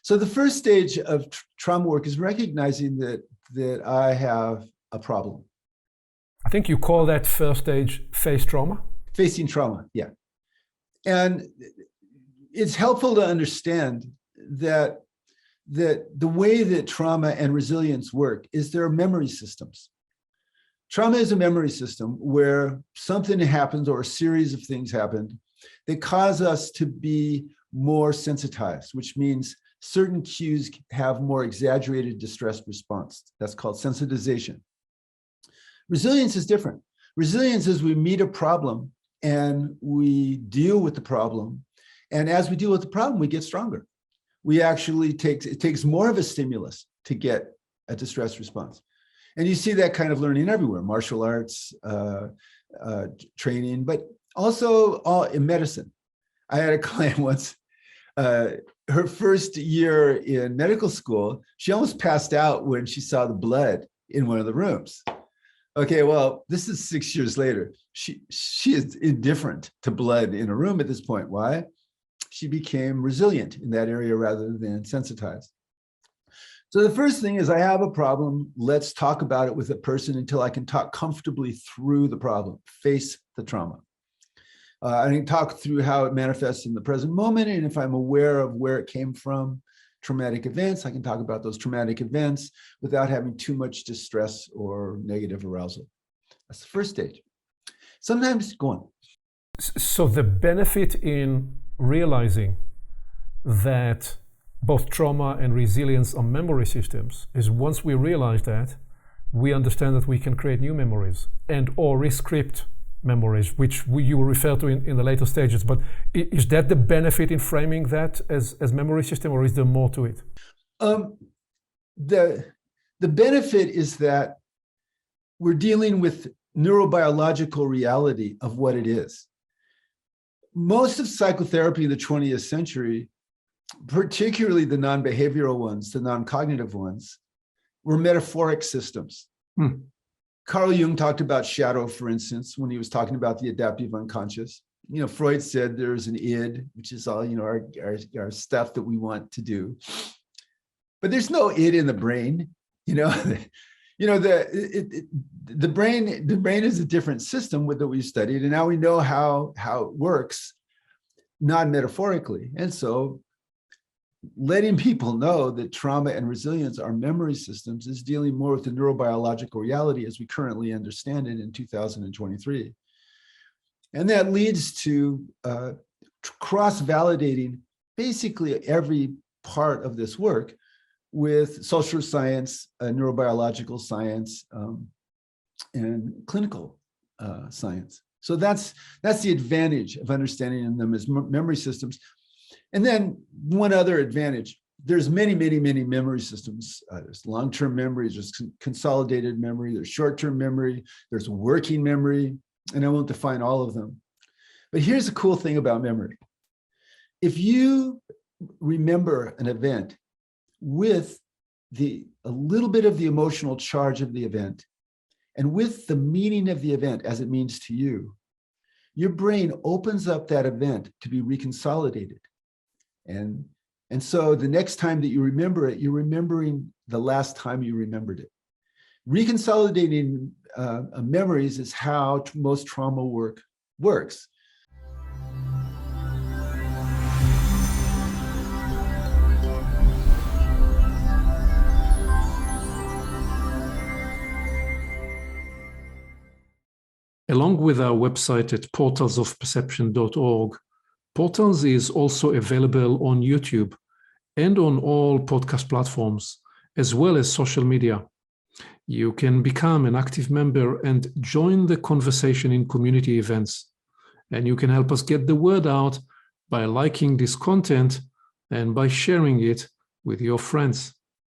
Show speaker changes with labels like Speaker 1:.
Speaker 1: So the first stage of trauma work is recognizing that I have a problem.
Speaker 2: I think you call that first stage face trauma.
Speaker 1: Facing trauma, yeah. And it's helpful to understand that the way that trauma and resilience work is there are memory systems. Trauma is a memory system where something happens or a series of things happen that cause us to be more sensitized, which means certain cues have more exaggerated distress response. That's called sensitization. Resilience is different. Resilience is we meet a problem and we deal with the problem. And as we deal with the problem, we get stronger. It takes more of a stimulus to get a distress response. And you see that kind of learning everywhere, martial arts, training, but also in medicine. I had a client once, her first year in medical school, she almost passed out when she saw the blood in one of the rooms. Okay, well, this is 6 years later. She is indifferent to blood in a room at this point. Why? She became resilient in that area rather than sensitized. So the first thing is I have a problem. Let's talk about it with a person until I can talk comfortably through the problem, face the trauma. I can talk through how it manifests in the present moment. And if I'm aware of where it came from, traumatic events, I can talk about those traumatic events without having too much distress or negative arousal. That's the first stage. Sometimes, go on.
Speaker 2: So the benefit in realizing that both trauma and resilience are memory systems is once we realize that, we understand that we can create new memories and or rescript memories, which you refer to in the later stages. But is that the benefit in framing that as memory system, or is there more to it?
Speaker 1: The benefit is that we're dealing with neurobiological reality of what it is. Most of psychotherapy in the 20th century, particularly the non-behavioral ones, the non-cognitive ones, were metaphoric systems. Carl Jung talked about shadow, for instance, when he was talking about the adaptive unconscious. Freud said there's an id, which is all, our stuff that we want to do. But there's no id in the brain. The brain is a different system that we studied, and now we know how it works, non-metaphorically. And so letting people know that trauma and resilience are memory systems is dealing more with the neurobiological reality as we currently understand it in 2023. And that leads to cross-validating basically every part of this work with social science, neurobiological science, and clinical science. So that's the advantage of understanding them as memory systems. And then one other advantage, there's many memory systems. There's long-term memory, there's consolidated memory, there's short-term memory, there's working memory, and I won't define all of them. But here's the cool thing about memory. If you remember an event with a little bit of the emotional charge of the event, and with the meaning of the event as it means to you, your brain opens up that event to be reconsolidated. And so the next time that you remember it, you're remembering the last time you remembered it. Reconsolidating memories is how most trauma work works.
Speaker 3: Along with our website at portalsofperception.org, Portals is also available on YouTube and on all podcast platforms, as well as social media. You can become an active member and join the conversation in community events. And you can help us get the word out by liking this content and by sharing it with your friends.